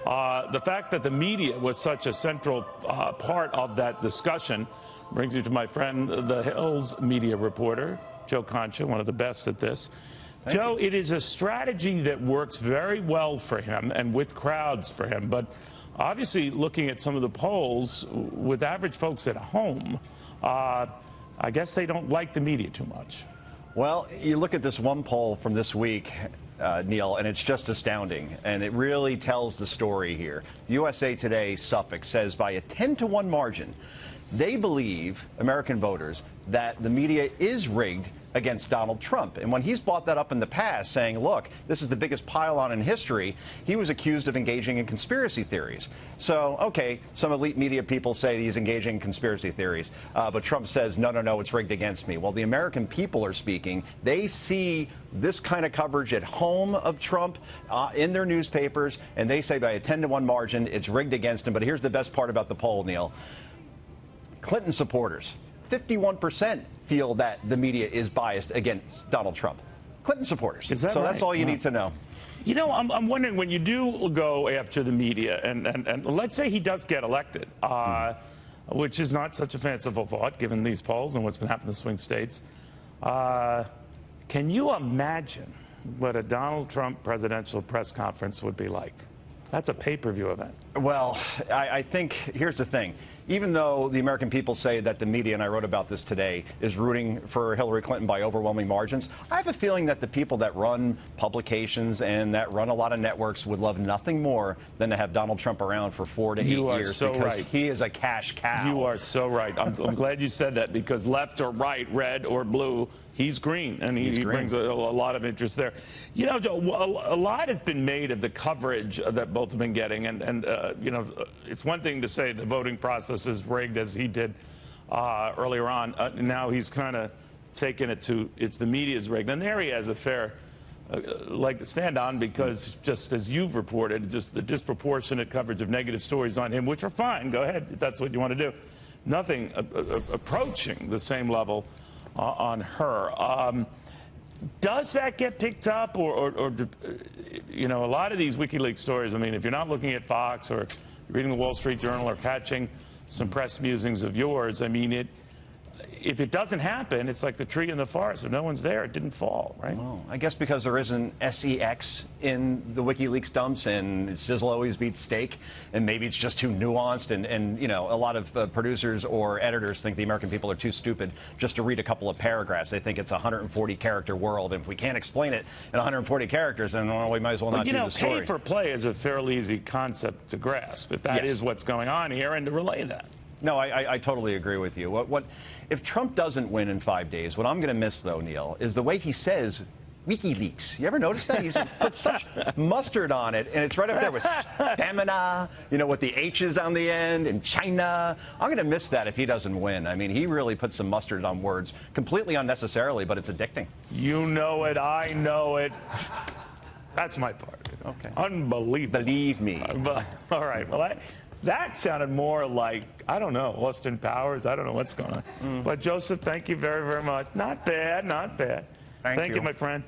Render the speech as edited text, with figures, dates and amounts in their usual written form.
The fact that the media was such a central part of that discussion brings you to my friend, the Hill's media reporter, Joe Concha, one of the best at this. Joe, it is a strategy that works very well for him and with crowds for him, but obviously looking at some of the polls with average folks at home, I guess they don't like the media too much. Well, you look at this one poll from this week, Neil, and it's just astounding, and it really tells the story here. USA Today Suffolk says by a 10-to-1 margin, they believe, American voters, that the media is rigged against Donald Trump. And when he's brought that up in the past, saying, look, this is the biggest pile-on in history, he was accused of engaging in conspiracy theories. So, okay, some elite media people say he's engaging in conspiracy theories, but Trump says, no, no, no, it's rigged against me. Well, the American people are speaking. They see this kind of coverage at home of Trump in their newspapers, and they say by a 10-to-1 margin, it's rigged against him. But here's the best part about the poll, Neil. Clinton supporters, 51% feel that the media is biased against Donald Trump. Clinton supporters. Is that so right? That's all you need to know. You know, I'm wondering, when you do go after the media, and let's say he does get elected, which is not such a fanciful thought given these polls and what's been happening in the swing states, can you imagine what a Donald Trump presidential press conference would be like? That's a pay-per-view event. Well, I think here's the thing. Even though the American people say that the media, and I wrote about this today, is rooting for Hillary Clinton by overwhelming margins, I have a feeling that the people that run publications and that run a lot of networks would love nothing more than to have Donald Trump around for 4 to 8 years. You are so right. He is a cash cow. You are so right. I'm glad you said that, because left or right, red or blue, he's green, and he brings a lot of interest there. You know, Joe, a lot has been made of the coverage that both have been getting, and you know, it's one thing to say the voting process is rigged, as he did earlier on. Now he's kind of taken it to it's the media's rigged, and there he has a fair leg to stand on, because just as you've reported, just the disproportionate coverage of negative stories on him, which are fine. Go ahead if that's what you want to do. Nothing approaching the same level on her. Does that get picked up, or you know, a lot of these WikiLeaks stories, I mean, if you're not looking at Fox or reading the Wall Street Journal or catching some press musings of yours, I mean, if it doesn't happen, it's like the tree in the forest. If no one's there, it didn't fall, right? Well, I guess because there isn't SEX in the WikiLeaks dumps, and sizzle always beats steak, and maybe it's just too nuanced, and you know, a lot of producers or editors think the American people are too stupid just to read a couple of paragraphs. They think it's a 140-character world, and if we can't explain it in 140 characters, then well, we might as well not do the story. You know, pay for play is a fairly easy concept to grasp, if that is what's going on here, and to relay that. No, I totally agree with you. If Trump doesn't win in 5 days, what I'm going to miss, though, Neil, is the way he says WikiLeaks. You ever notice that? He's put such mustard on it, and it's right up there with stamina, you know, with the H's on the end, and China. I'm going to miss that if he doesn't win. I mean, he really put some mustard on words completely unnecessarily, but it's addicting. You know it. I know it. That's my part. Okay. Unbelievable. Believe me. All right. Well, that sounded more like, I don't know, Austin Powers. I don't know what's going on. But, Joseph, thank you very, very much. Not bad, not bad. Thank you, my friend.